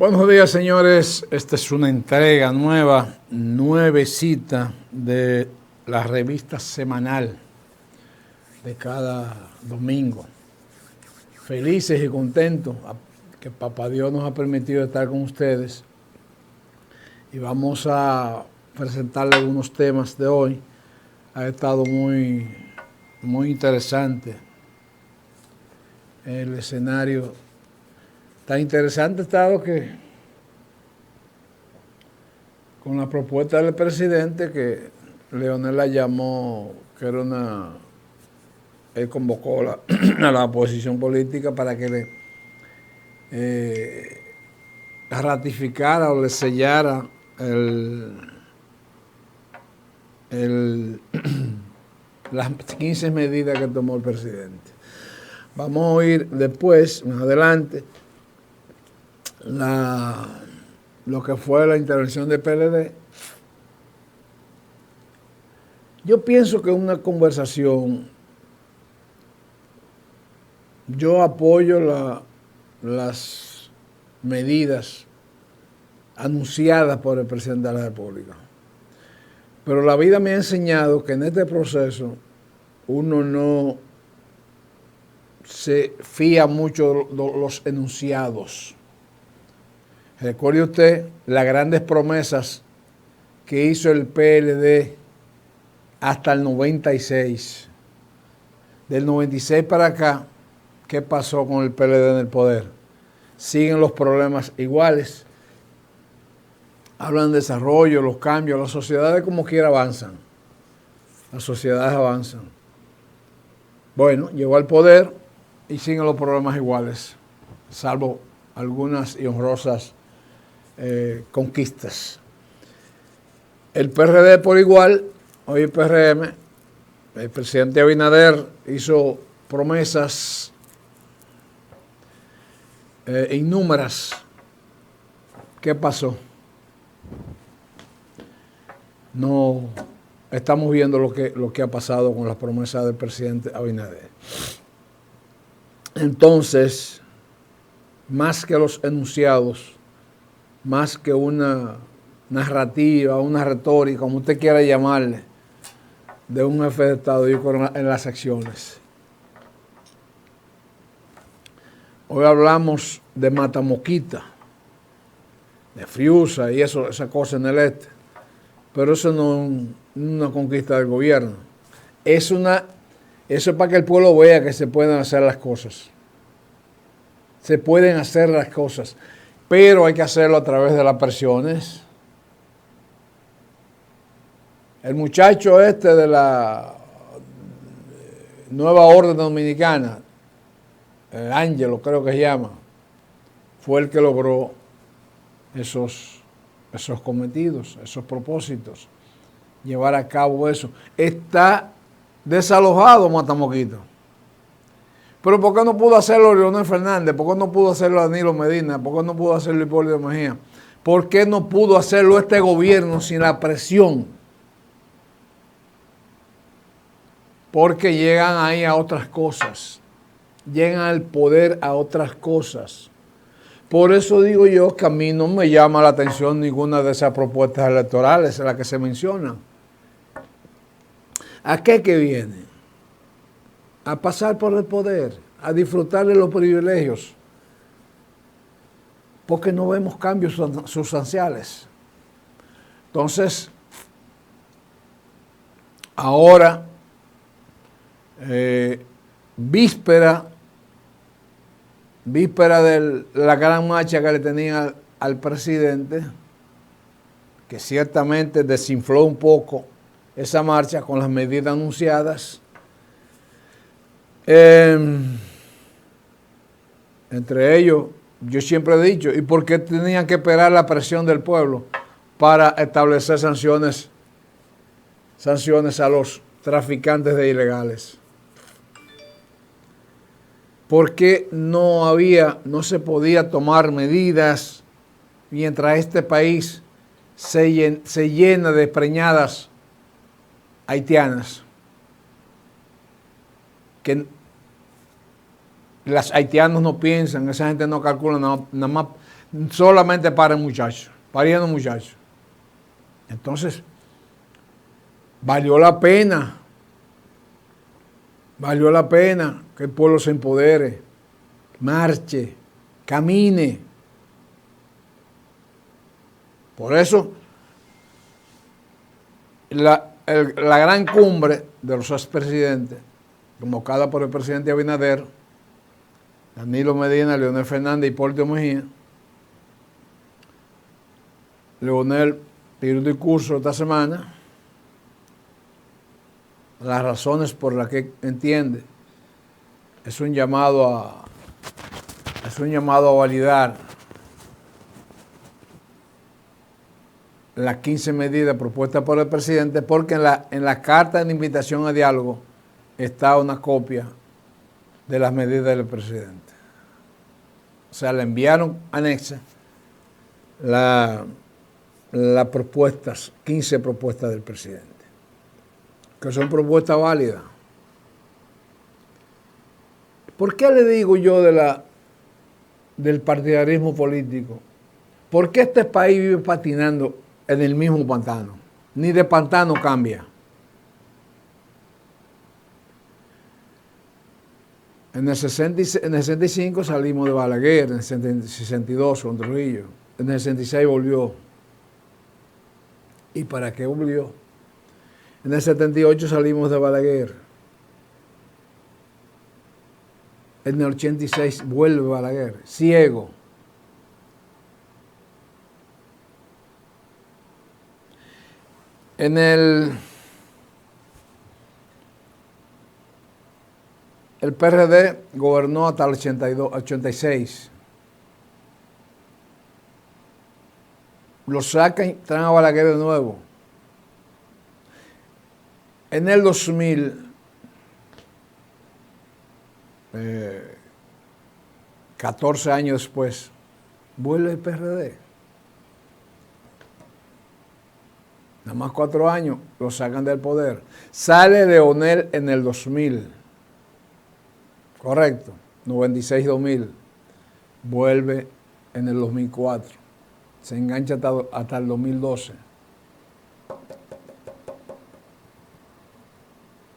Buenos días, señores. Esta es una entrega nuevecita de la revista semanal de cada domingo. Felices y contentos que Papá Dios nos ha permitido estar con ustedes. Y vamos a presentarle algunos temas de hoy. Ha estado muy interesante el escenario. Tan interesante ha estado que con la propuesta del presidente que Leonel la llamó, que era él convocó a la oposición política para que le ratificara o le sellara las 15 medidas que tomó el presidente. Vamos a oír después, más adelante, lo que fue la intervención del PLD. Yo pienso que una conversación, yo apoyo las medidas anunciadas por el presidente de la República, pero la vida me ha enseñado que en este proceso uno no se fía mucho de los enunciados. Recuerde usted las grandes promesas que hizo el PLD hasta el 96. Del 96 para acá, ¿qué pasó con el PLD en el poder? Siguen los problemas iguales. Hablan de desarrollo, los cambios, las sociedades como quiera avanzan. Las sociedades avanzan. Bueno, llegó al poder y siguen los problemas iguales, salvo algunas y honrosas conquistas. El PRD por igual, hoy el PRM, el presidente Abinader hizo promesas innúmeras. ¿Qué pasó? No estamos viendo lo que ha pasado con las promesas del presidente Abinader. Entonces, más que los enunciados, más que una narrativa, una retórica, como usted quiera llamarle, de un jefe de Estado, yo creo en las acciones. Hoy hablamos de Matamoquita, de Friusa y esa cosa en el este, pero eso no es una conquista del gobierno. Eso es para que el pueblo vea que se pueden hacer las cosas. Se pueden hacer las cosas, pero hay que hacerlo a través de las presiones. El muchacho este de la Nueva Orden Dominicana, el Ángelo creo que se llama, fue el que logró esos cometidos, esos propósitos, llevar a cabo eso. Está desalojado Matamoquito. Pero ¿por qué no pudo hacerlo Leonel Fernández? ¿Por qué no pudo hacerlo Danilo Medina? ¿Por qué no pudo hacerlo Hipólito Mejía? ¿Por qué no pudo hacerlo este gobierno sin la presión? Porque llegan ahí a otras cosas. Llegan al poder a otras cosas. Por eso digo yo que a mí no me llama la atención ninguna de esas propuestas electorales en las que se mencionan. ¿A qué que viene? A pasar por el poder, a disfrutar de los privilegios, porque no vemos cambios sustanciales. Entonces, ahora, víspera de la gran marcha que le tenían al presidente, que ciertamente desinfló un poco esa marcha con las medidas anunciadas. Entre ellos, yo siempre he dicho, ¿y por qué tenían que esperar la presión del pueblo para establecer sanciones a los traficantes de ilegales? ¿Por qué no se podía tomar medidas mientras este país se llena de preñadas haitianas? Que los haitianos no piensan, esa gente no calcula, nada solamente paren muchachos, pariendo muchachos. Entonces, valió la pena que el pueblo se empodere, marche, camine. Por eso, la gran cumbre de los expresidentes, convocada por el presidente Abinader, Danilo Medina, Leonel Fernández y Hipólito Mejía, Leonel tiró un discurso esta semana, las razones por las que entiende, es un llamado a validar las 15 medidas propuestas por el presidente, porque en la carta de invitación a diálogo está una copia de las medidas del presidente. O sea, le enviaron anexa las propuestas, 15 propuestas del presidente, que son propuestas válidas. ¿Por qué le digo yo del partidarismo político? ¿Por qué este país vive patinando en el mismo pantano? Ni de pantano cambia. En el 65 salimos de Balaguer, en el 62 con Trujillo, en el 66 volvió. ¿Y para qué volvió? En el 78 salimos de Balaguer. En el 86 vuelve Balaguer, ciego. El PRD gobernó hasta el 86. Lo sacan y traen a Balaguer de nuevo. En el 2000, 14 años después, vuelve el PRD. Nada más 4 años lo sacan del poder. Sale Leonel en el 2000. Correcto. 96-2000. Vuelve en el 2004. Se engancha hasta el 2012.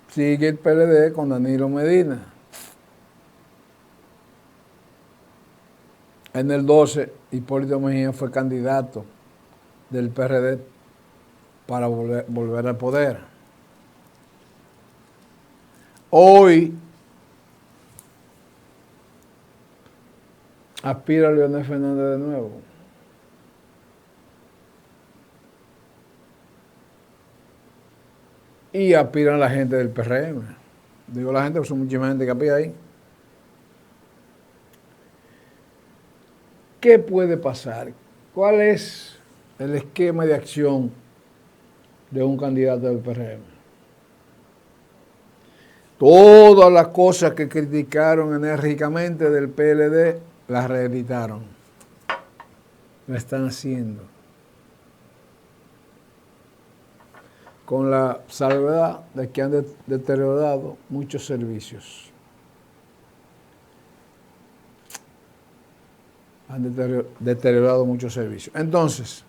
Sigue el PLD con Danilo Medina. En el 12, Hipólito Mejía fue candidato del PRD para volver al poder. Hoy aspira a Leonel Fernández de nuevo. Y aspiran la gente del PRM. Digo la gente, porque son muchísima gente que aspira ahí. ¿Qué puede pasar? ¿Cuál es el esquema de acción de un candidato del PRM? Todas las cosas que criticaron enérgicamente del PLD las reeditaron. Lo están haciendo. Con la salvedad de que han deteriorado muchos servicios. Han deteriorado muchos servicios. Entonces,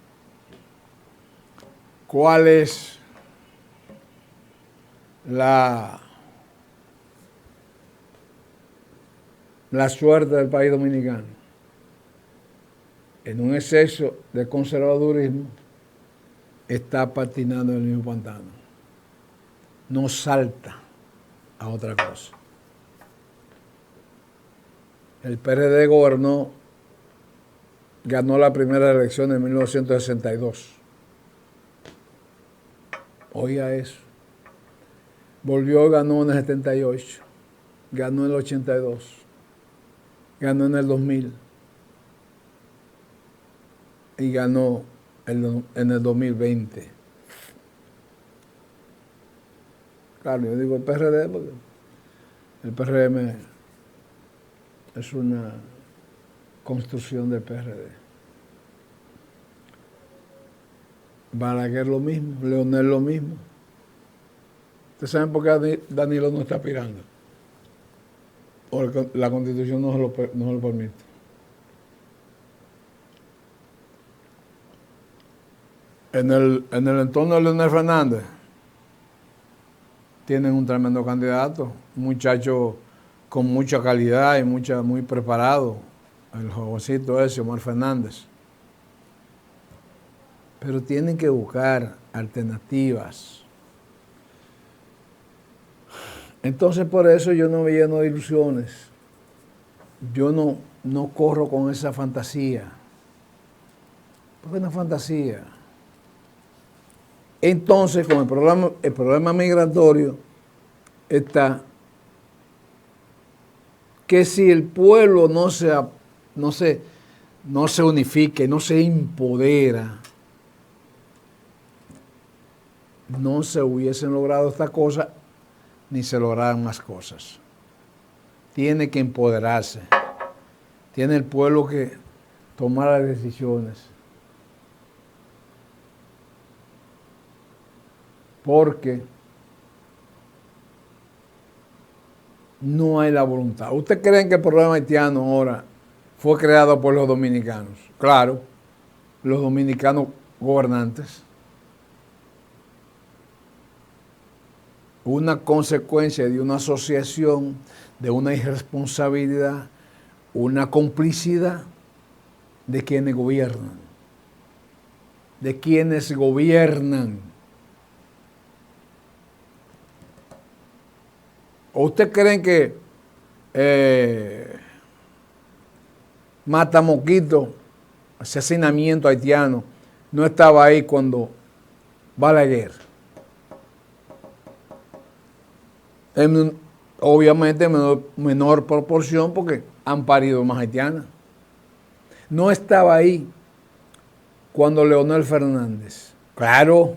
¿cuál es la suerte del país dominicano? En un exceso de conservadurismo está patinando en el mismo pantano. No salta a otra cosa. El PRD ganó la primera elección en 1962. Oiga eso. Volvió y ganó en el 78. Ganó en el 82. Ganó en el 2000. Y ganó en el 2020. Claro, yo digo el PRD porque el PRM es una construcción del PRD. Balaguer lo mismo, Leonel lo mismo. ¿Ustedes saben por qué Danilo no está aspirando? Porque la Constitución no se lo permite. En el entorno de Leonel Fernández tienen un tremendo candidato, un muchacho con mucha calidad y muy preparado, el jovencito ese, Omar Fernández. Pero tienen que buscar alternativas. Entonces por eso yo no me lleno de ilusiones. Yo no corro con esa fantasía. Porque es una fantasía. Entonces, con el problema migratorio está que si el pueblo no se unifique, no se empodera, no se hubiesen logrado estas cosas, ni se lograran más cosas. Tiene que empoderarse. Tiene el pueblo que tomar las decisiones. Porque no hay la voluntad. ¿Ustedes creen que el problema haitiano ahora fue creado por los dominicanos? Claro, los dominicanos gobernantes. Una consecuencia de una asociación, de una irresponsabilidad, una complicidad de quienes gobiernan. De quienes gobiernan. ¿O ustedes creen que Matamoquito, asesinamiento haitiano, no estaba ahí cuando Balaguer? Obviamente en menor proporción porque han parido más haitianas. No estaba ahí cuando Leonel Fernández. Claro.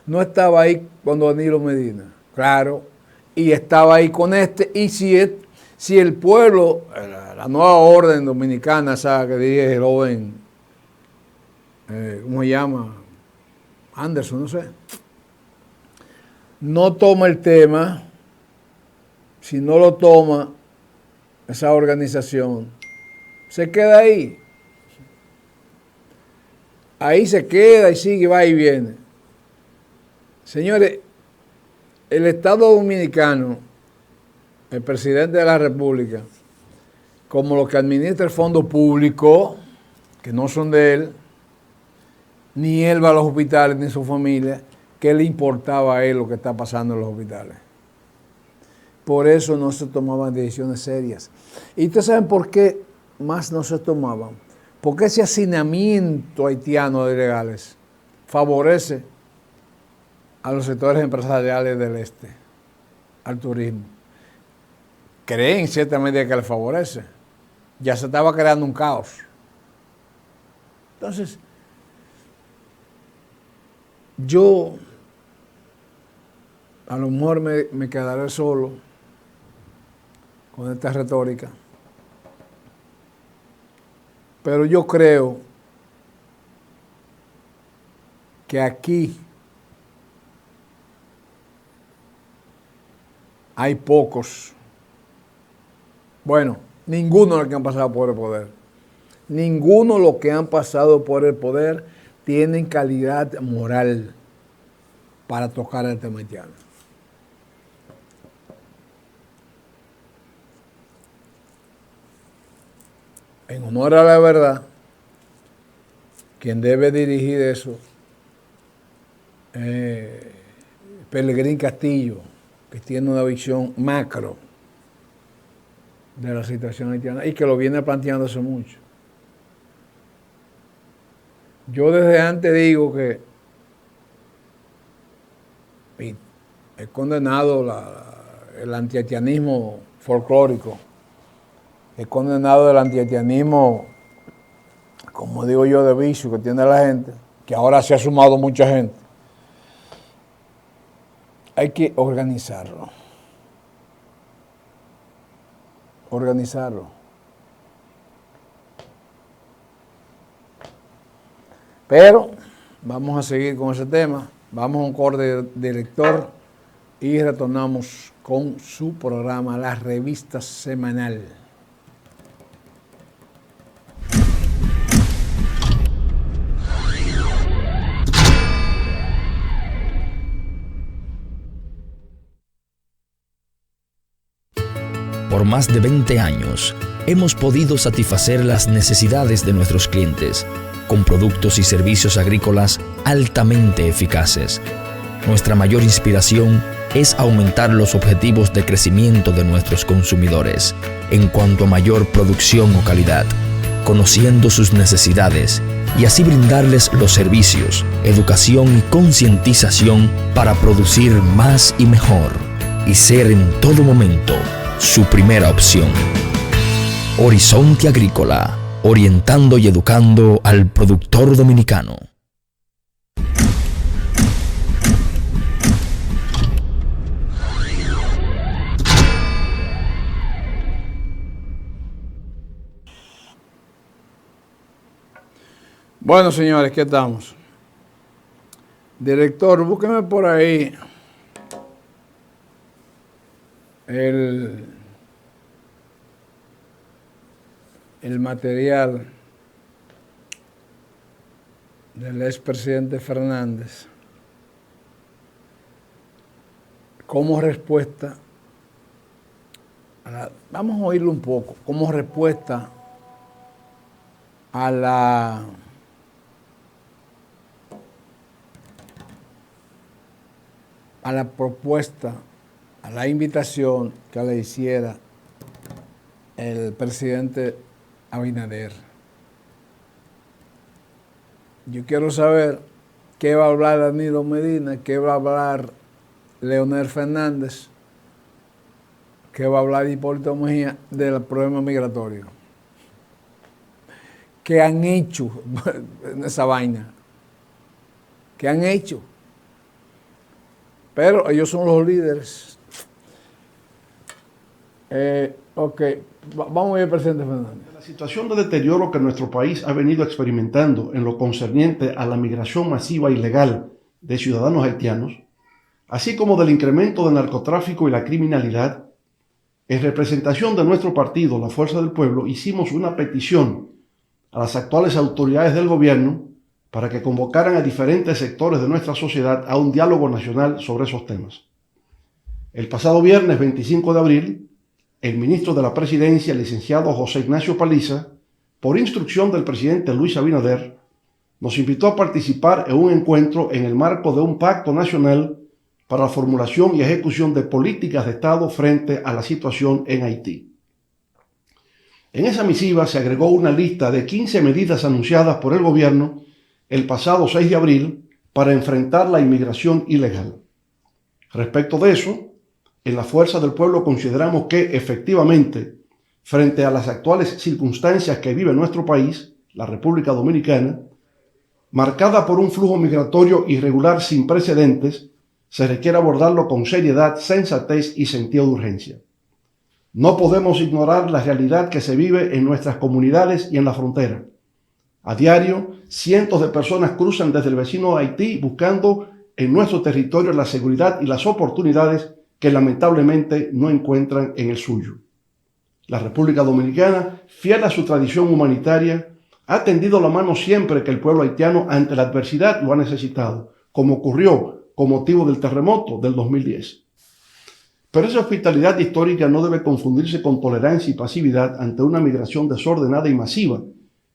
No estaba ahí cuando Danilo Medina. Claro. Y estaba ahí con este. Y si el pueblo, la nueva orden dominicana, ¿sabe? Que dirige el joven, ¿cómo se llama? Anderson, no sé. No toma el tema. Si no lo toma esa organización, se queda ahí. Ahí se queda y sigue, va y viene. Señores, el Estado Dominicano, el presidente de la República, como los que administra el fondo público, que no son de él, ni él va a los hospitales, ni su familia, ¿qué le importaba a él lo que está pasando en los hospitales? Por eso no se tomaban decisiones serias. ¿Y ustedes saben por qué más no se tomaban? Porque ese hacinamiento haitiano de ilegales favorece a los sectores empresariales del este, al turismo. Creen ciertamente que les favorece. Ya se estaba creando un caos. Entonces, yo a lo mejor me quedaré solo con esta retórica, pero yo creo que aquí hay pocos, bueno, ninguno de los que han pasado por el poder, ninguno de los que han pasado por el poder tienen calidad moral para tocar el tema haitiano. En honor a la verdad, quien debe dirigir eso es Pelegrín Castillo, que tiene una visión macro de la situación haitiana y que lo viene planteándose mucho. Yo desde antes digo que he condenado el antihaitianismo folclórico. He condenado el antihaitianismo, como digo yo, de vicio que tiene la gente, que ahora se ha sumado mucha gente. Hay que organizarlo. Organizarlo. Pero vamos a seguir con ese tema. Vamos a un corte de lector y retornamos con su programa, La Revista Semanal. más de 20 años, hemos podido satisfacer las necesidades de nuestros clientes con productos y servicios agrícolas altamente eficaces. Nuestra mayor inspiración es aumentar los objetivos de crecimiento de nuestros consumidores en cuanto a mayor producción o calidad, conociendo sus necesidades y así brindarles los servicios, educación y concientización para producir más y mejor y ser en todo momento su primera opción. Horizonte Agrícola, orientando y educando al productor dominicano. Bueno, señores, ¿qué estamos? Director, búsqueme por ahí el material del expresidente Fernández como respuesta vamos a oírlo un poco, como respuesta a la propuesta, a la invitación que le hiciera el presidente Abinader. Yo quiero saber qué va a hablar Danilo Medina, qué va a hablar Leonel Fernández, qué va a hablar Hipólito Mejía del problema migratorio. ¿Qué han hecho en esa vaina? ¿Qué han hecho? Pero ellos son los líderes. Ok, vamos a ver, presidente Fernández. La situación de deterioro que nuestro país ha venido experimentando en lo concerniente a la migración masiva ilegal de ciudadanos haitianos, así como del incremento del narcotráfico y la criminalidad, en representación de nuestro partido, la Fuerza del Pueblo, hicimos una petición a las actuales autoridades del gobierno para que convocaran a diferentes sectores de nuestra sociedad a un diálogo nacional sobre esos temas. El pasado viernes 25 de abril, el ministro de la Presidencia, el licenciado José Ignacio Paliza, por instrucción del presidente Luis Abinader, nos invitó a participar en un encuentro en el marco de un pacto nacional para la formulación y ejecución de políticas de Estado frente a la situación en Haití. En esa misiva se agregó una lista de 15 medidas anunciadas por el gobierno el pasado 6 de abril para enfrentar la inmigración ilegal. Respecto de eso, en la Fuerza del Pueblo consideramos que efectivamente, frente a las actuales circunstancias que vive nuestro país, la República Dominicana, marcada por un flujo migratorio irregular sin precedentes, se requiere abordarlo con seriedad, sensatez y sentido de urgencia. No podemos ignorar la realidad que se vive en nuestras comunidades y en la frontera. A diario, cientos de personas cruzan desde el vecino Haití buscando en nuestro territorio la seguridad y las oportunidades que lamentablemente no encuentran en el suyo. La República Dominicana, fiel a su tradición humanitaria, ha tendido la mano siempre que el pueblo haitiano ante la adversidad lo ha necesitado, como ocurrió con motivo del terremoto del 2010. Pero esa hospitalidad histórica no debe confundirse con tolerancia y pasividad ante una migración desordenada y masiva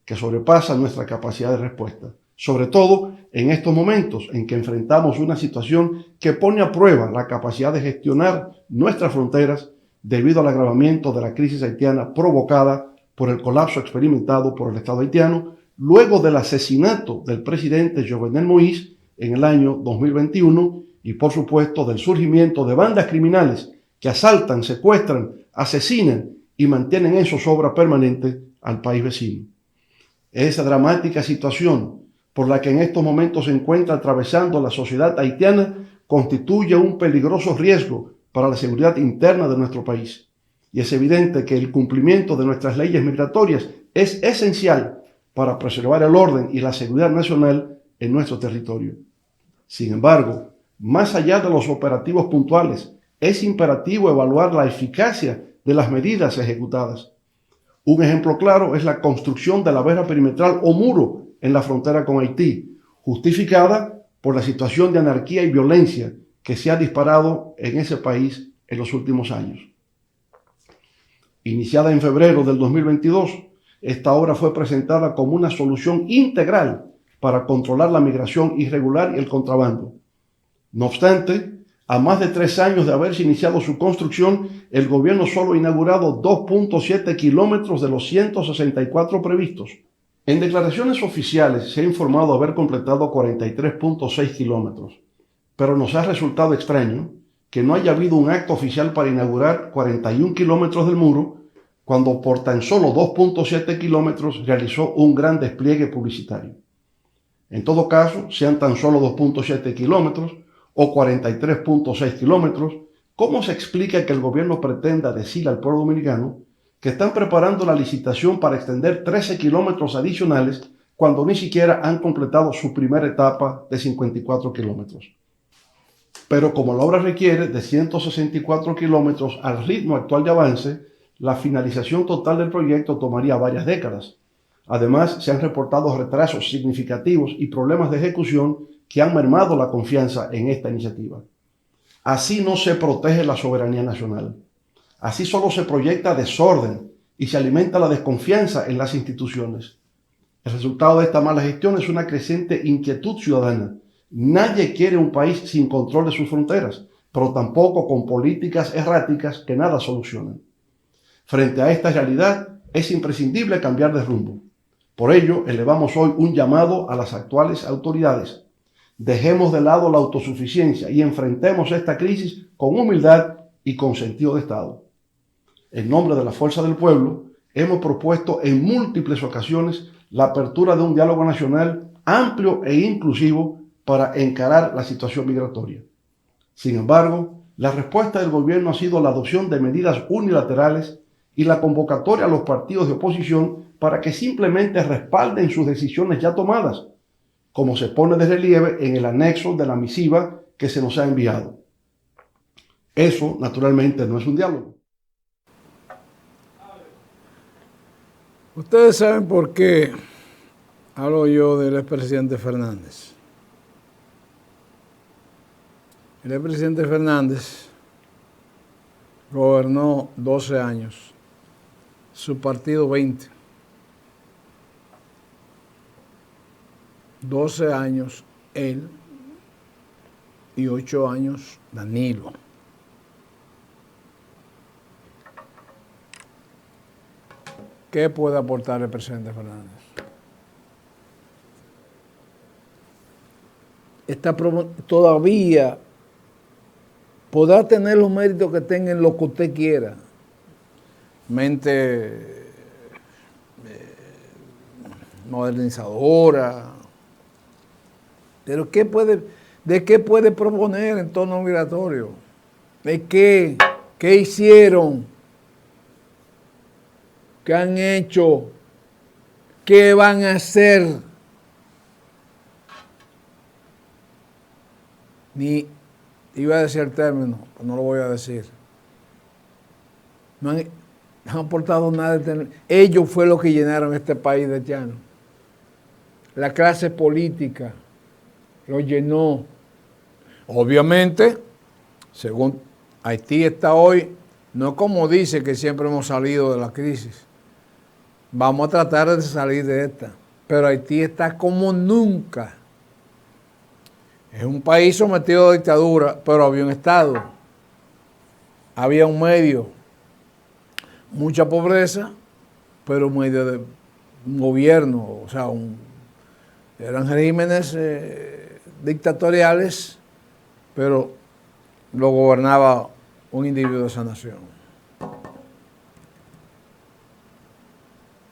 que sobrepasa nuestra capacidad de respuesta, sobre todo en estos momentos en que enfrentamos una situación que pone a prueba la capacidad de gestionar nuestras fronteras debido al agravamiento de la crisis haitiana provocada por el colapso experimentado por el Estado haitiano luego del asesinato del presidente Jovenel Moïse en el año 2021 y, por supuesto, del surgimiento de bandas criminales que asaltan, secuestran, asesinan y mantienen en zozobra permanente al país vecino. Esa dramática situación por la que en estos momentos se encuentra atravesando la sociedad haitiana constituye un peligroso riesgo para la seguridad interna de nuestro país. Y es evidente que el cumplimiento de nuestras leyes migratorias es esencial para preservar el orden y la seguridad nacional en nuestro territorio. Sin embargo, más allá de los operativos puntuales, es imperativo evaluar la eficacia de las medidas ejecutadas. Un ejemplo claro es la construcción de la verja perimetral o muro en la frontera con Haití, justificada por la situación de anarquía y violencia que se ha disparado en ese país en los últimos años. Iniciada en febrero del 2022, esta obra fue presentada como una solución integral para controlar la migración irregular y el contrabando. No obstante, a más de 3 años de haberse iniciado su construcción, el gobierno solo ha inaugurado 2.7 kilómetros de los 164 previstos. En declaraciones oficiales se ha informado haber completado 43.6 kilómetros, pero nos ha resultado extraño que no haya habido un acto oficial para inaugurar 41 kilómetros del muro, cuando por tan solo 2.7 kilómetros realizó un gran despliegue publicitario. En todo caso, sean tan solo 2.7 kilómetros o 43.6 kilómetros, ¿cómo se explica que el gobierno pretenda decirle al pueblo dominicano que están preparando la licitación para extender 13 kilómetros adicionales cuando ni siquiera han completado su primera etapa de 54 kilómetros? Pero como la obra requiere de 164 kilómetros al ritmo actual de avance, la finalización total del proyecto tomaría varias décadas. Además, se han reportado retrasos significativos y problemas de ejecución que han mermado la confianza en esta iniciativa. Así no se protege la soberanía nacional. Así solo se proyecta desorden y se alimenta la desconfianza en las instituciones. El resultado de esta mala gestión es una creciente inquietud ciudadana. Nadie quiere un país sin control de sus fronteras, pero tampoco con políticas erráticas que nada solucionan. Frente a esta realidad, es imprescindible cambiar de rumbo. Por ello, elevamos hoy un llamado a las actuales autoridades. Dejemos de lado la autosuficiencia y enfrentemos esta crisis con humildad y con sentido de Estado. En nombre de la Fuerza del Pueblo, hemos propuesto en múltiples ocasiones la apertura de un diálogo nacional amplio e inclusivo para encarar la situación migratoria. Sin embargo, la respuesta del gobierno ha sido la adopción de medidas unilaterales y la convocatoria a los partidos de oposición para que simplemente respalden sus decisiones ya tomadas, como se pone de relieve en el anexo de la misiva que se nos ha enviado. Eso, naturalmente, no es un diálogo. Ustedes saben por qué hablo yo del expresidente Fernández. El expresidente Fernández gobernó 12 años, su partido 20. 12 años él y 8 años Danilo. ¿Qué puede aportar el presidente Fernández? Todavía podrá tener los méritos que tenga en lo que usted quiera. Mente modernizadora. Pero ¿de qué puede proponer en torno migratorio? ¿De qué? ¿Qué hicieron? ¿Qué han hecho? ¿Qué van a hacer? Ni iba a decir el término, pero no lo voy a decir. No han aportado nada. Ellos fue lo que llenaron este país de haitianos. La clase política lo llenó. Obviamente, según Haití está hoy, no como dice que siempre hemos salido de la crisis. Vamos a tratar de salir de esta. Pero Haití está como nunca. Es un país sometido a dictadura, pero había un Estado. Había un medio. Mucha pobreza, pero un medio de un gobierno. O sea, eran regímenes dictatoriales, pero lo gobernaba un individuo de esa nación.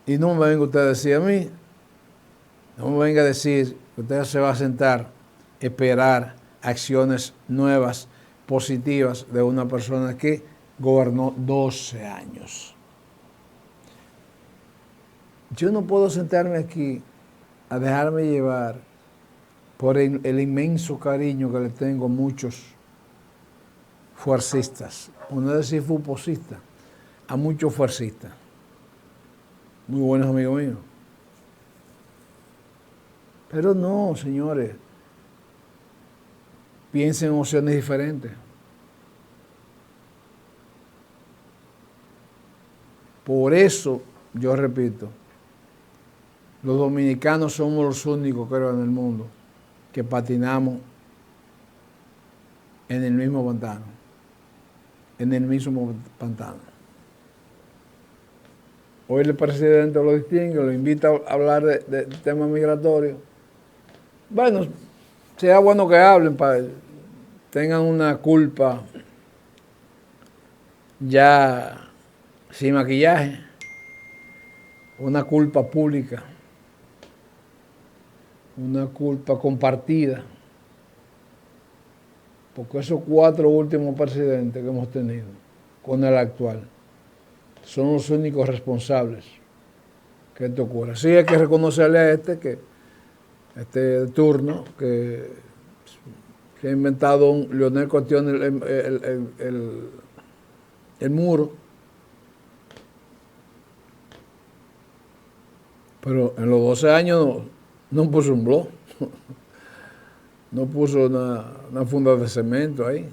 Y no me venga usted a decir a mí, no me venga a decir que usted se va a sentar, esperar acciones nuevas, positivas de una persona que gobernó 12 años. Yo no puedo sentarme aquí a dejarme llevar por el inmenso cariño que le tengo a muchos fuercistas, por no decir futbolistas, a muchos fuercistas, muy buenos amigos míos. Pero no, señores, piensen en opciones diferentes. Por eso, yo repito, los dominicanos somos los únicos, creo, en el mundo que patinamos en el mismo pantano. En el mismo pantano. Hoy el presidente lo distingue, lo invita a hablar de temas migratorios. Bueno, sea bueno que hablen, tengan una culpa ya sin maquillaje, una culpa pública, una culpa compartida, porque esos 4 últimos presidentes que hemos tenido con el actual son los únicos responsables que esto ocurre. Sí hay que reconocerle a este turno que ha inventado Leonel Cuestión el muro, pero en los 12 años no puso un blog, no puso una funda de cemento ahí.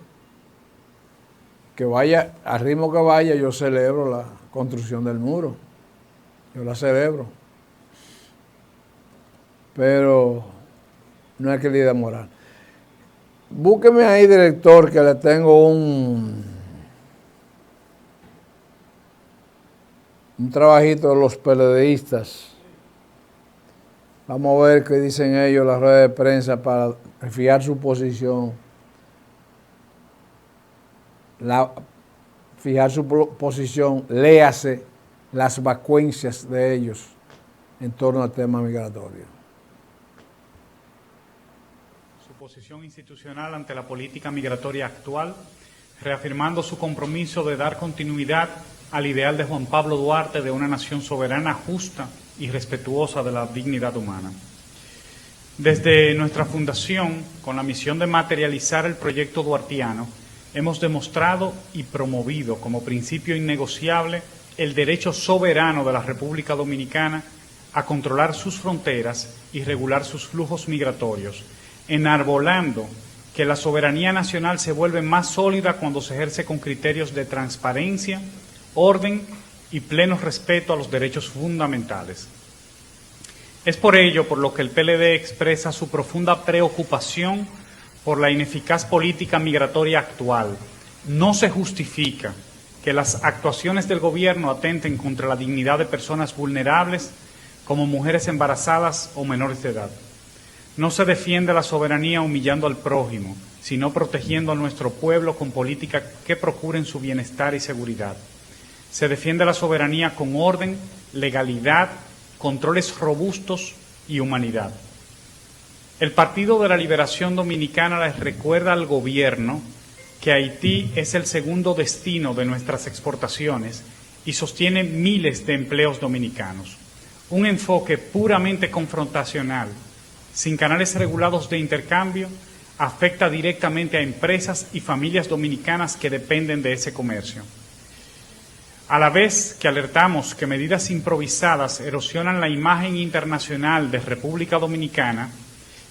Que vaya, al ritmo que vaya, yo celebro la construcción del muro, yo la celebro, pero no hay calidad moral. Búsqueme ahí, director, que le tengo un trabajito de los PLDistas. Vamos a ver qué dicen ellos en las redes de prensa para fijar su posición. Fijar su posición, léase las vacuencias de ellos en torno al tema migratorio. Su posición institucional ante la política migratoria actual, reafirmando su compromiso de dar continuidad al ideal de Juan Pablo Duarte de una nación soberana, justa y respetuosa de la dignidad humana. Desde nuestra fundación, con la misión de materializar el proyecto duartiano, hemos demostrado y promovido como principio innegociable el derecho soberano de la República Dominicana a controlar sus fronteras y regular sus flujos migratorios, enarbolando que la soberanía nacional se vuelve más sólida cuando se ejerce con criterios de transparencia, orden y pleno respeto a los derechos fundamentales. Es por ello por lo que el PLD expresa su profunda preocupación por la ineficaz política migratoria actual. No se justifica que las actuaciones del gobierno atenten contra la dignidad de personas vulnerables como mujeres embarazadas o menores de edad. No se defiende la soberanía humillando al prójimo, sino protegiendo a nuestro pueblo con políticas que procuren su bienestar y seguridad. Se defiende la soberanía con orden, legalidad, controles robustos y humanidad. El Partido de la Liberación Dominicana les recuerda al gobierno que Haití es el segundo destino de nuestras exportaciones y sostiene miles de empleos dominicanos. Un enfoque puramente confrontacional, sin canales regulados de intercambio, afecta directamente a empresas y familias dominicanas que dependen de ese comercio. A la vez que alertamos que medidas improvisadas erosionan la imagen internacional de República Dominicana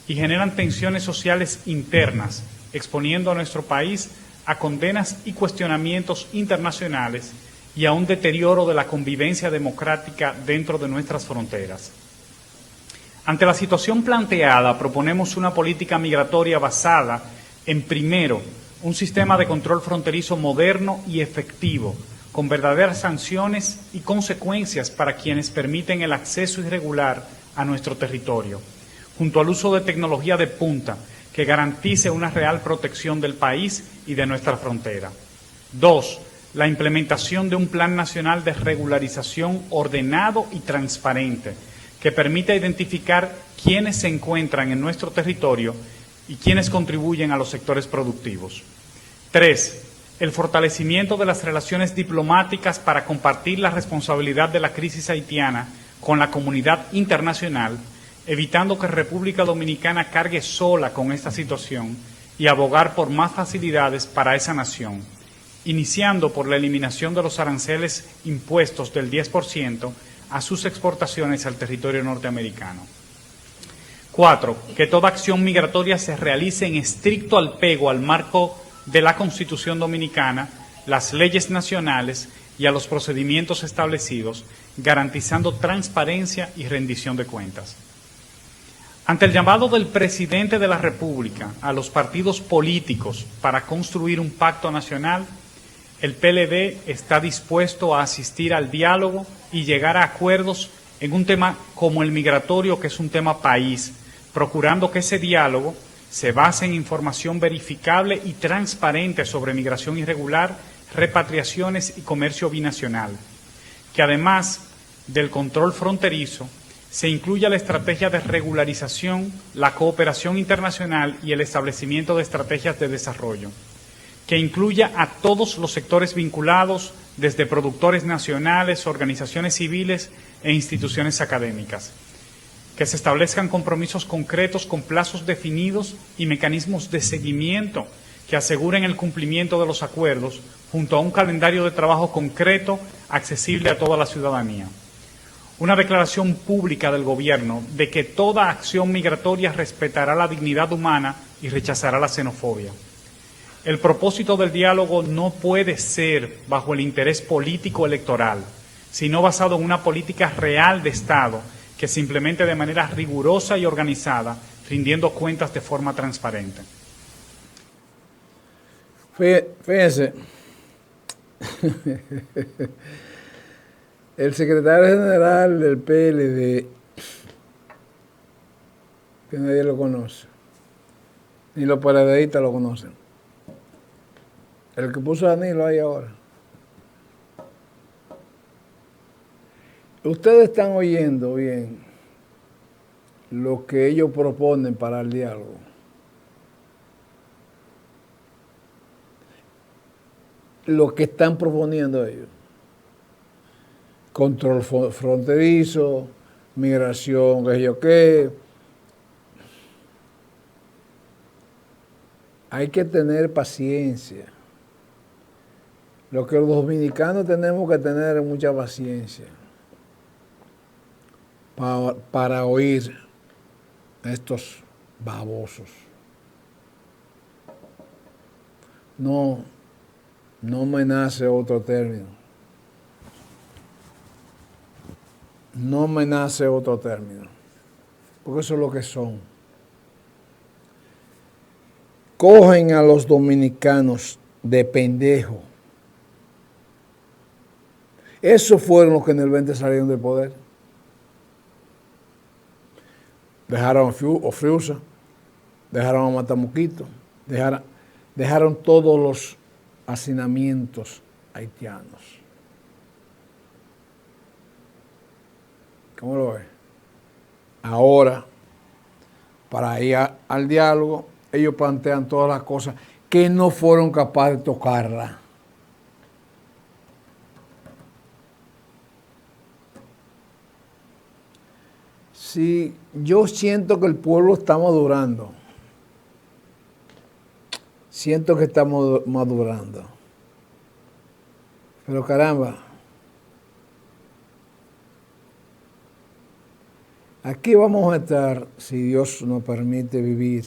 y generan tensiones sociales internas, exponiendo a nuestro país a condenas y cuestionamientos internacionales y a un deterioro de la convivencia democrática dentro de nuestras fronteras. Ante la situación planteada, proponemos una política migratoria basada en, primero, un sistema de control fronterizo moderno y efectivo, con verdaderas sanciones y consecuencias para quienes permiten el acceso irregular a nuestro territorio, junto al uso de tecnología de punta que garantice una real protección del país y de nuestra frontera. 2. La implementación de un plan nacional de regularización ordenado y transparente que permita identificar quiénes se encuentran en nuestro territorio y quiénes contribuyen a los sectores productivos. 3. El fortalecimiento de las relaciones diplomáticas para compartir la responsabilidad de la crisis haitiana con la comunidad internacional, evitando que República Dominicana cargue sola con esta situación y abogar por más facilidades para esa nación, iniciando por la eliminación de los aranceles impuestos del 10% a sus exportaciones al territorio norteamericano. 4. Que toda acción migratoria se realice en estricto apego al marco de la Constitución Dominicana, las leyes nacionales y a los procedimientos establecidos, garantizando transparencia y rendición de cuentas. Ante el llamado del presidente de la República a los partidos políticos para construir un pacto nacional, el PLD está dispuesto a asistir al diálogo y llegar a acuerdos en un tema como el migratorio, que es un tema país, procurando que ese diálogo se base en información verificable y transparente sobre migración irregular, repatriaciones y comercio binacional, que además del control fronterizo, se incluya la estrategia de regularización, la cooperación internacional y el establecimiento de estrategias de desarrollo, que incluya a todos los sectores vinculados, desde productores nacionales, organizaciones civiles e instituciones académicas, que se establezcan compromisos concretos con plazos definidos y mecanismos de seguimiento que aseguren el cumplimiento de los acuerdos, junto a un calendario de trabajo concreto accesible a toda la ciudadanía. Una declaración pública del Gobierno de que toda acción migratoria respetará la dignidad humana y rechazará la xenofobia. El propósito del diálogo no puede ser bajo el interés político electoral, sino basado en una política real de Estado que se implemente de manera rigurosa y organizada, rindiendo cuentas de forma transparente. Fíjense, el secretario general del PLD, que nadie lo conoce, ni los PLDistas lo conocen, el que puso a Danilo ahí ahora. Ustedes están oyendo bien lo que ellos proponen para el diálogo. Lo que están proponiendo ellos. Control fronterizo, migración, qué sé yo qué. Hay que tener paciencia. Lo que los dominicanos tenemos que tener es mucha paciencia para oír a estos babosos. No me nace otro término. No me nace otro término. Porque eso es lo que son. Cogen a los dominicanos de pendejo. Esos fueron los que en el 20 salieron del poder. Dejaron a Friusa, dejaron a Matamoquito, dejaron todos los hacinamientos haitianos. ¿Cómo lo ves? Ahora, para ir al diálogo, ellos plantean todas las cosas que no fueron capaces de tocarla. Sí, yo siento que el pueblo está madurando. Siento que está madurando. Pero caramba, aquí vamos a estar, si Dios nos permite vivir,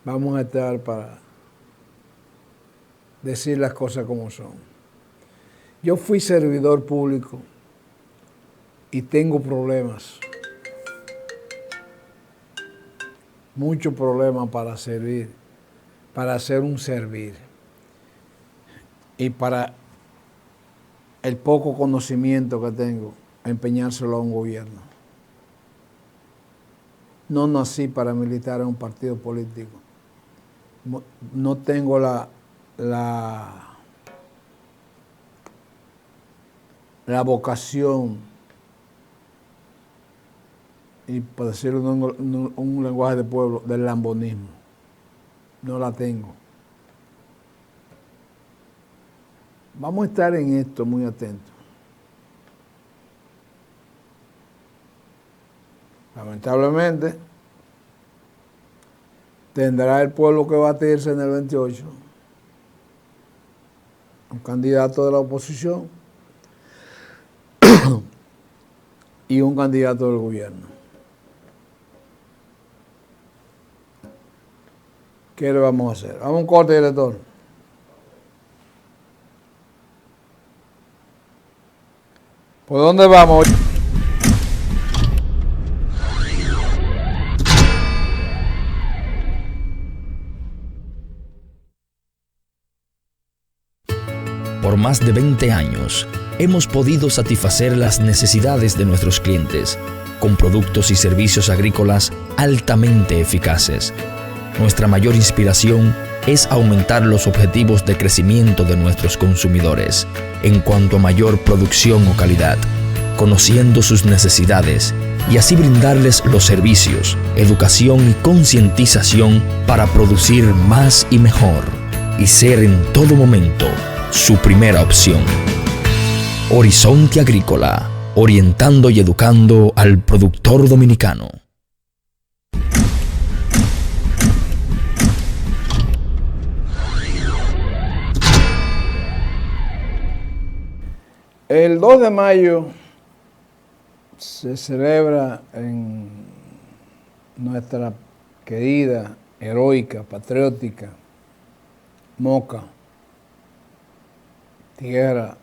vamos a estar para decir las cosas como son. Yo fui servidor público y tengo problemas. Muchos problemas para servir, para hacer un servir. Y para el poco conocimiento que tengo, empeñárselo a un gobierno. No nací para militar en un partido político. No tengo la vocación, y para decirlo en un lenguaje de pueblo, del lambonismo. No la tengo. Vamos a estar en esto muy atentos. Lamentablemente, tendrá el pueblo que batirse en el 28 un candidato de la oposición y un candidato del gobierno. ¿Qué le vamos a hacer? Vamos a un corte, director. ¿Por dónde vamos? Por más de 20 años, hemos podido satisfacer las necesidades de nuestros clientes con productos y servicios agrícolas altamente eficaces. Nuestra mayor inspiración es aumentar los objetivos de crecimiento de nuestros consumidores en cuanto a mayor producción o calidad, conociendo sus necesidades y así brindarles los servicios, educación y concientización para producir más y mejor y ser en todo momento su primera opción. Horizonte Agrícola, orientando y educando al productor dominicano. El 2 de mayo se celebra en nuestra querida, heroica, patriótica Moca, tierra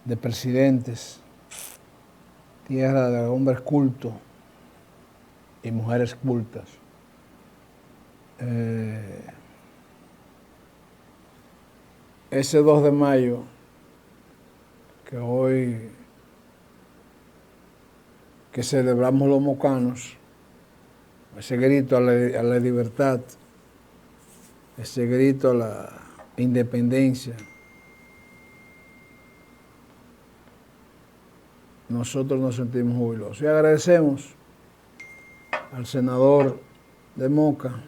de presidentes, tierra de hombres cultos y mujeres cultas. Ese 2 de mayo que hoy que celebramos los mocanos, ese grito a la libertad, ese grito a la independencia, nosotros nos sentimos jubilosos y agradecemos al senador de Moca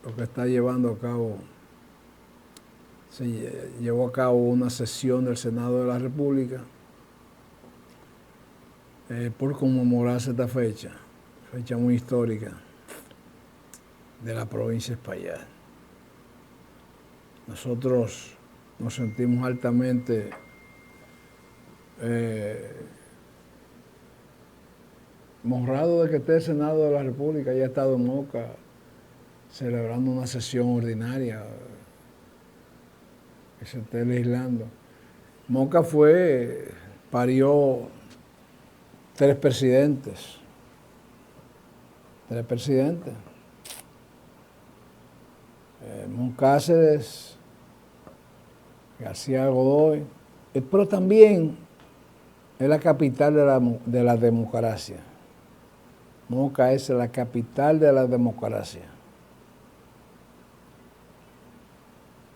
lo que está llevando a cabo. Se llevó a cabo una sesión del Senado de la República por conmemorarse esta fecha muy histórica de la provincia de Espaillat. Nosotros nos sentimos altamente honrados de que esté el Senado de la República haya estado en Moca celebrando una sesión ordinaria, que se esté legislando. Moca parió tres presidentes. Moncáceres, García Godoy, pero también es la capital de la democracia. Moca es la capital de la democracia.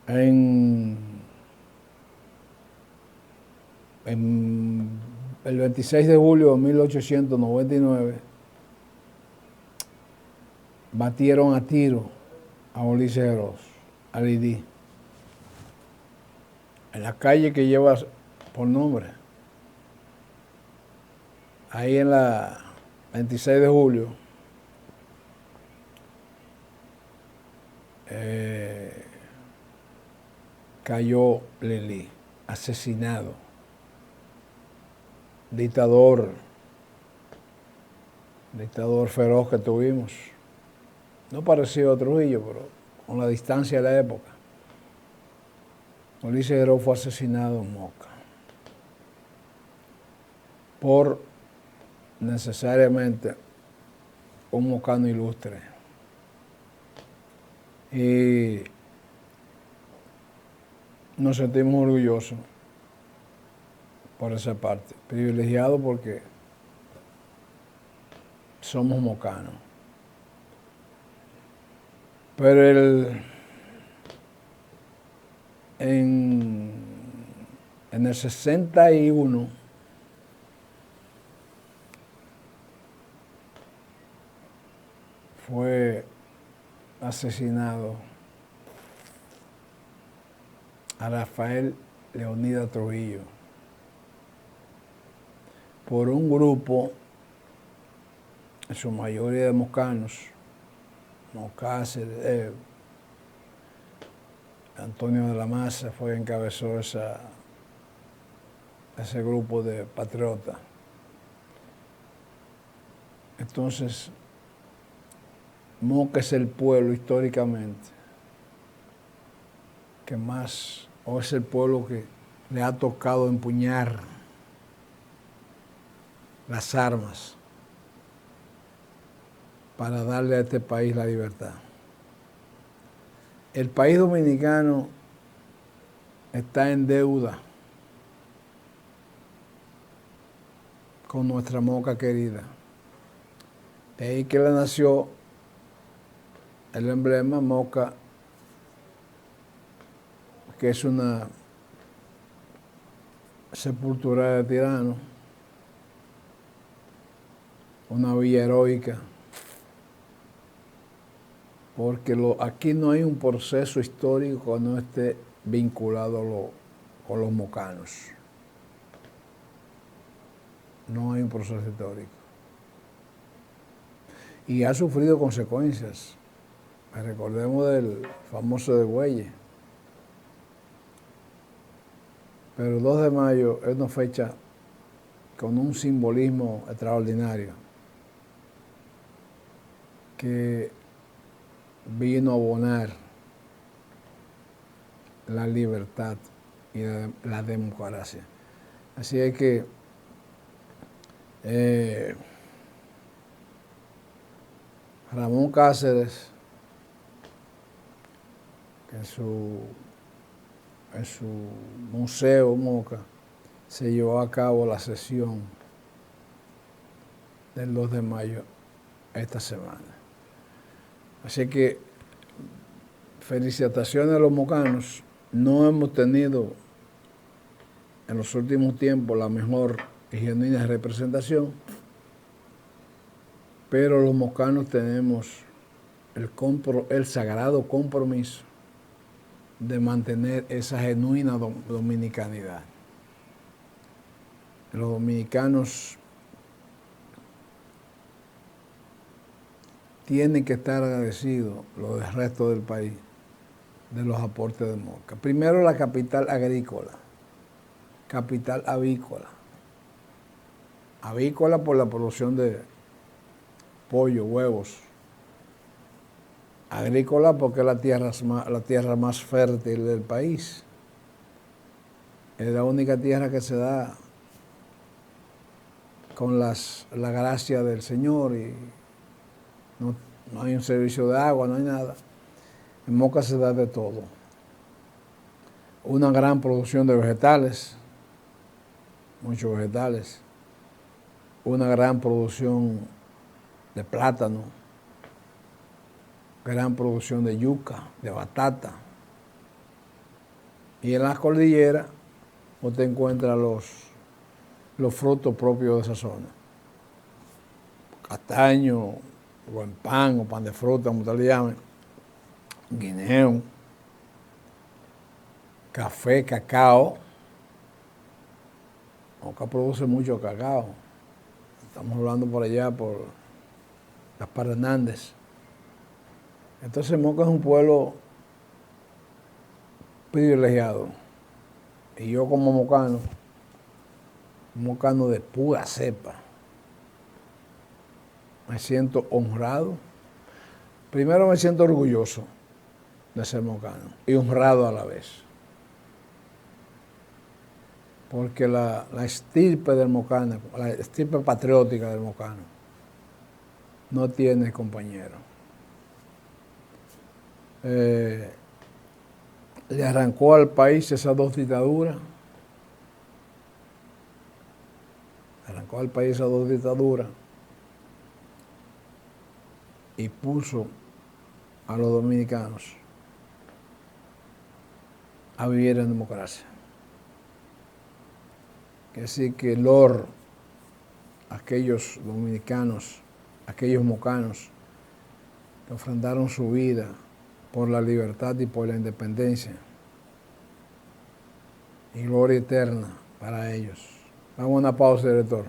En el 26 de julio de 1899 batieron a tiro a Ulises Herós, al IDI, en la calle que lleva por nombre. Ahí en la 26 de julio cayó Lelí, asesinado. Dictador feroz que tuvimos. No parecido a Trujillo, pero con la distancia de la época. Ulises Herós fue asesinado en Moca por necesariamente un mocano ilustre. Y nos sentimos orgullosos por esa parte, privilegiados porque somos mocanos. Pero en el 61 fue asesinado a Rafael Leonidas Trujillo por un grupo, en su mayoría de mocanos, Moncáceres, Antonio de la Maza fue encabezó ese grupo de patriotas. Entonces, Moca es el pueblo históricamente que más, o es el pueblo que le ha tocado empuñar las armas para darle a este país la libertad. El país dominicano está en deuda con nuestra Moca querida. De ahí que le nació el emblema Moca, que es una sepultura de tirano, una villa heroica, porque aquí no hay un proceso histórico que no esté vinculado con los mocanos. No hay un proceso histórico. Y ha sufrido consecuencias. Recordemos del famoso Degüelle. Pero el 2 de mayo es una fecha con un simbolismo extraordinario que vino a abonar la libertad y la democracia. Así es que Ramón Cáceres, que en su museo Moca se llevó a cabo la sesión del 2 de mayo esta semana. Así que felicitaciones a los mocanos. No hemos tenido en los últimos tiempos la mejor y genuina representación, pero los mocanos tenemos el sagrado compromiso de mantener esa genuina dominicanidad. Los dominicanos tienen que estar agradecidos, los del resto del país, de los aportes de Moca. Primero, la capital agrícola, capital avícola. Avícola por la producción de pollo, huevos. Agrícola porque es la tierra más fértil del país. Es la única tierra que se da con la gracia del Señor y no hay un servicio de agua, no hay nada. En Moca se da de todo. Una gran producción de vegetales, muchos vegetales. Una gran producción de plátano, gran producción de yuca, de batata. Y en las cordilleras usted encuentra los frutos propios de esa zona. Castaño, buen pan o pan de fruta, como usted le llame, guineo, café, cacao. Moca produce mucho cacao. Estamos hablando por allá, por Gaspar Hernández. Entonces Moca es un pueblo privilegiado. Y yo como mocano de pura cepa, me siento honrado. Primero me siento orgulloso de ser mocano y honrado a la vez. Porque la estirpe del mocano, la estirpe patriótica del mocano, no tiene compañero. Le arrancó al país esas dos dictaduras. Y puso a los dominicanos a vivir en democracia. Que decir que aquellos dominicanos, aquellos mocanos que ofrendaron su vida por la libertad y por la independencia, y gloria eterna para ellos. Vamos a una pausa, director.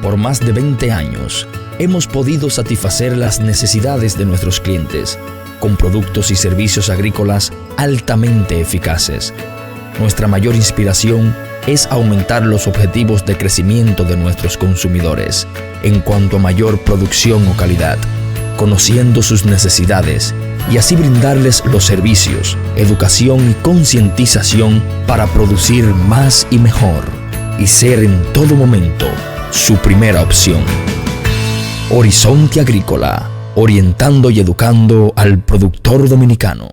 Por más de 20 años, hemos podido satisfacer las necesidades de nuestros clientes con productos y servicios agrícolas altamente eficaces. Nuestra mayor inspiración es aumentar los objetivos de crecimiento de nuestros consumidores en cuanto a mayor producción o calidad, conociendo sus necesidades y así brindarles los servicios, educación y concientización para producir más y mejor y ser en todo momento su primera opción. Horizonte Agrícola, orientando y educando al productor dominicano.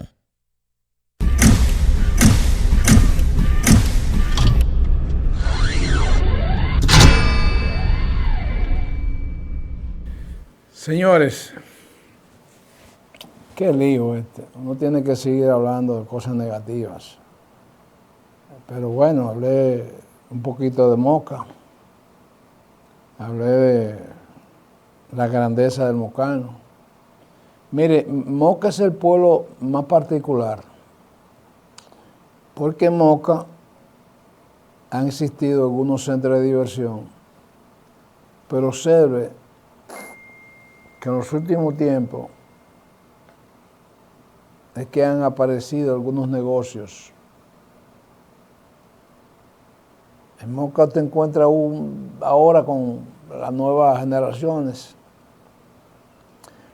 Señores, qué lío este. Uno tiene que seguir hablando de cosas negativas. Pero bueno, hablé un poquito de Moca. Hablé de la grandeza del mocano. Mire, Moca es el pueblo más particular, porque en Moca han existido algunos centros de diversión, pero observe que en los últimos tiempos es que han aparecido algunos negocios. En Moca te encuentras ahora con las nuevas generaciones,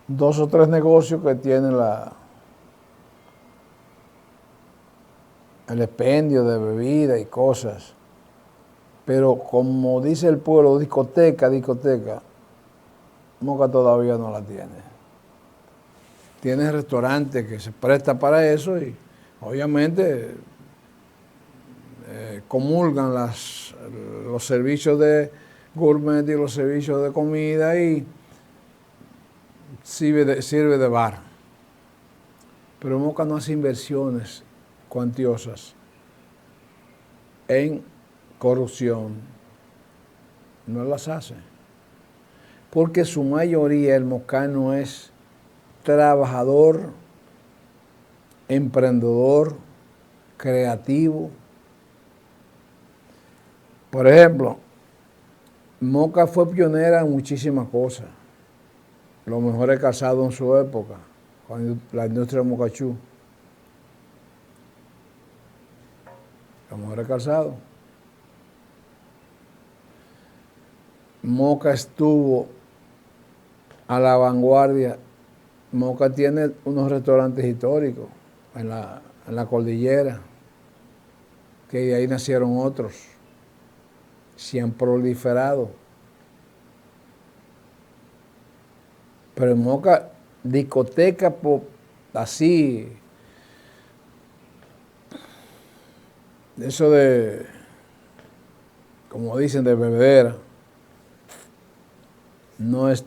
2 o 3 negocios que tienen el expendio de bebidas y cosas. Pero como dice el pueblo, discoteca, Moca todavía no la tiene. Tiene restaurantes que se presta para eso y obviamente comulgan los servicios de gourmet y los servicios de comida y sirve de bar. Pero Moca no hace inversiones cuantiosas en corrupción. No las hace. Porque su mayoría, el mocano, es trabajador, emprendedor, creativo. Por ejemplo, Moca fue pionera en muchísimas cosas. Los mejores calzados en su época, con la industria de Mocachú. Los mejores calzados. Moca estuvo a la vanguardia. Moca tiene unos restaurantes históricos en la cordillera, que de ahí nacieron otros. Se han proliferado. Pero en Moca, discoteca así, eso de, como dicen, de bebedera, no es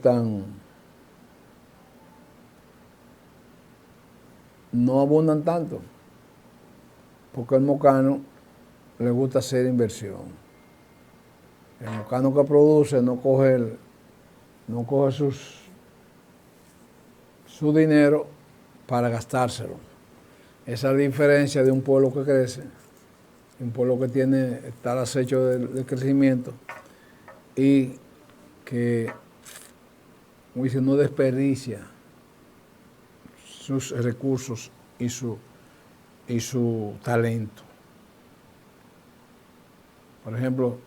no abundan tanto, porque al mocano le gusta hacer inversión. El mocano que produce no coge su dinero para gastárselo. Esa es la diferencia de un pueblo que crece, un pueblo que está al acecho del crecimiento y que, como dice, no desperdicia sus recursos y su talento. Por ejemplo,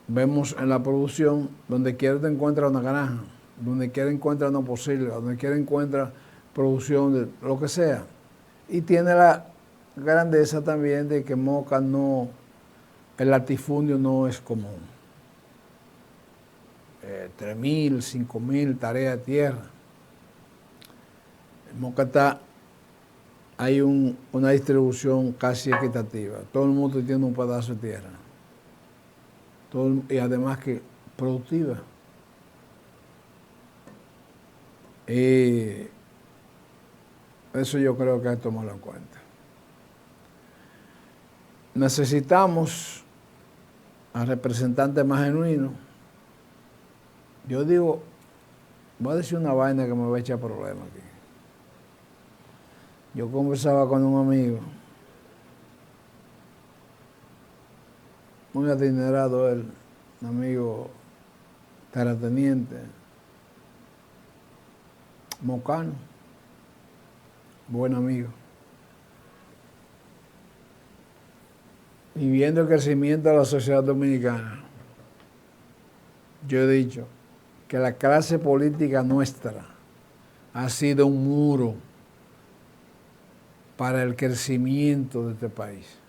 vemos en la producción, donde quiera te encuentras una granja, donde quiera encuentras una posible, donde quiera encuentras producción de lo que sea. Y tiene la grandeza también de que Moca el latifundio no es común. 3.000, 5.000 tareas de tierra. En Moca hay una distribución casi equitativa. Todo el mundo tiene un pedazo de tierra. Y además que productiva. Y eso yo creo que hay que tomarlo en cuenta. Necesitamos a representantes más genuinos. Yo digo, voy a decir una vaina que me va a echar problemas aquí. Yo conversaba con un amigo, muy adinerado él, un amigo terrateniente, mocano, buen amigo. y viendo el crecimiento de la sociedad dominicana, yo he dicho que la clase política nuestra ha sido un muro para el crecimiento de este país.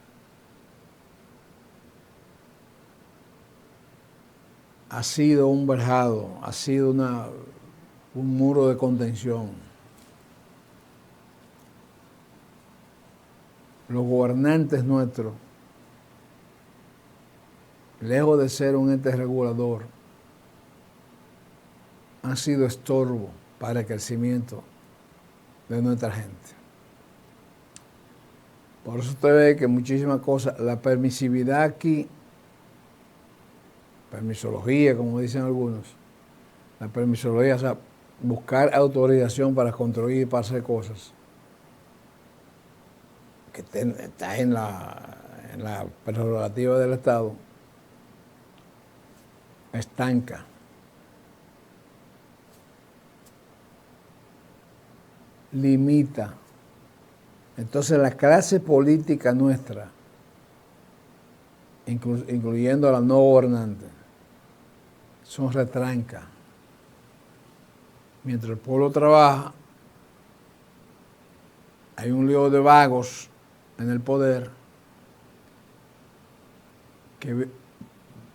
Ha sido un verjado, ha sido un muro de contención. Los gobernantes nuestros, lejos de ser un ente regulador, han sido estorbo para el crecimiento de nuestra gente. Por eso usted ve que muchísimas cosas, la permisividad aquí, permisología, como dicen algunos, la permisología, o sea, buscar autorización para construir y para hacer cosas, que está en la prerrogativa del Estado, estanca. Limita. Entonces la clase política nuestra, incluyendo a la no gobernante, son retrancas. Mientras el pueblo trabaja, hay un lío de vagos en el poder que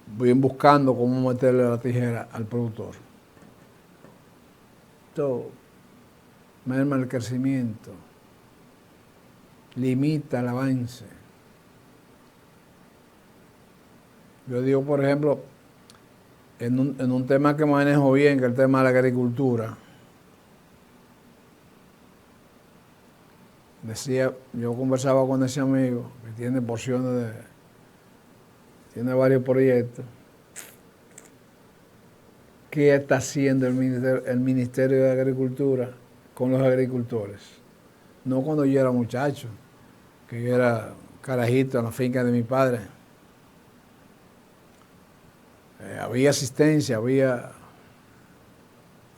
vienen buscando cómo meterle la tijera al productor. Esto merma el crecimiento, limita el avance. Yo digo, por ejemplo, en un tema que manejo bien, que es el tema de la agricultura, yo conversaba con ese amigo que tiene tiene varios proyectos. ¿Qué está haciendo el Ministerio de Agricultura con los agricultores? No cuando yo era muchacho, que yo era carajito en la finca de mi padre. Había asistencia,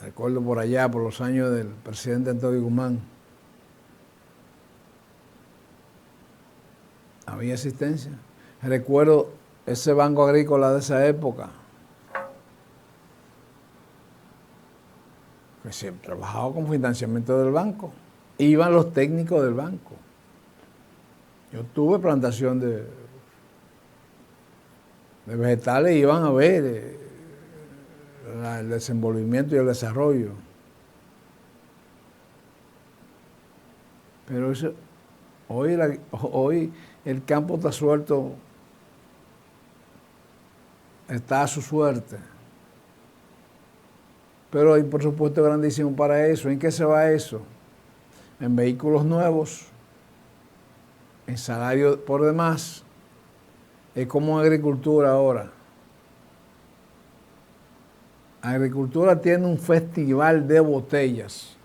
recuerdo por allá, por los años del presidente Antonio Guzmán, había asistencia. Recuerdo ese banco agrícola de esa época, que se trabajaba con financiamiento del banco. Iban los técnicos del banco. Yo tuve plantación de vegetales y iban a ver el desenvolvimiento y el desarrollo. Pero hoy el campo está suelto, está a su suerte. Pero hay un presupuesto grandísimo para eso. ¿En qué se va eso? En vehículos nuevos, en salario por demás. Es como agricultura ahora. Agricultura tiene un festival de botellas.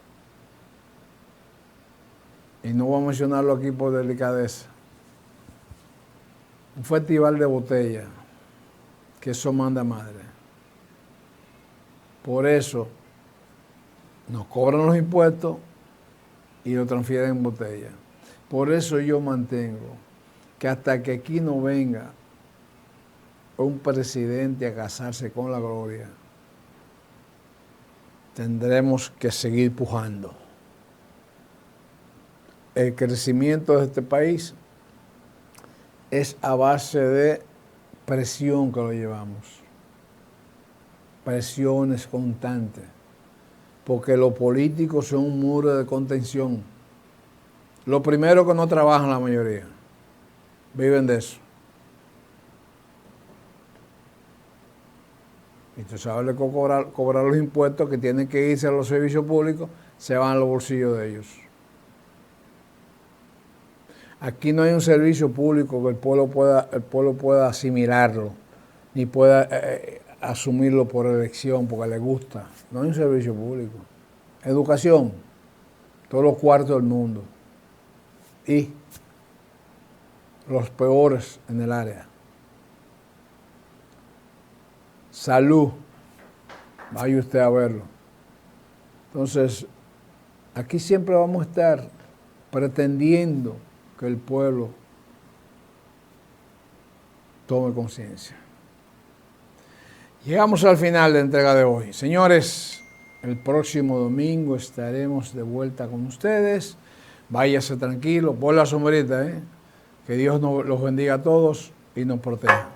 Y no voy a mencionarlo aquí por delicadeza. Un festival de botellas, que eso manda madre. Por eso nos cobran los impuestos y lo transfieren en botella. Por eso yo mantengo que hasta que aquí no venga un presidente a casarse con la gloria, tendremos que seguir pujando. El crecimiento de este país es a base de presión que lo llevamos. Presiones constantes. Porque los políticos son un muro de contención. Lo primero que no trabajan la mayoría. Viven de eso. Y tú sabes que cobrar los impuestos que tienen que irse a los servicios públicos, se van a los bolsillos de ellos. Aquí no hay un servicio público que el pueblo pueda asimilarlo, ni pueda asumirlo por elección, porque le gusta. No hay un servicio público. Educación, todos los cuartos del mundo. Y los peores en el área. Salud, vaya usted a verlo. Entonces, aquí siempre vamos a estar pretendiendo que el pueblo tome conciencia. Llegamos al final de la entrega de hoy. Señores, el próximo domingo estaremos de vuelta con ustedes. Váyase tranquilo, por la sombrita, que Dios los bendiga a todos y nos proteja.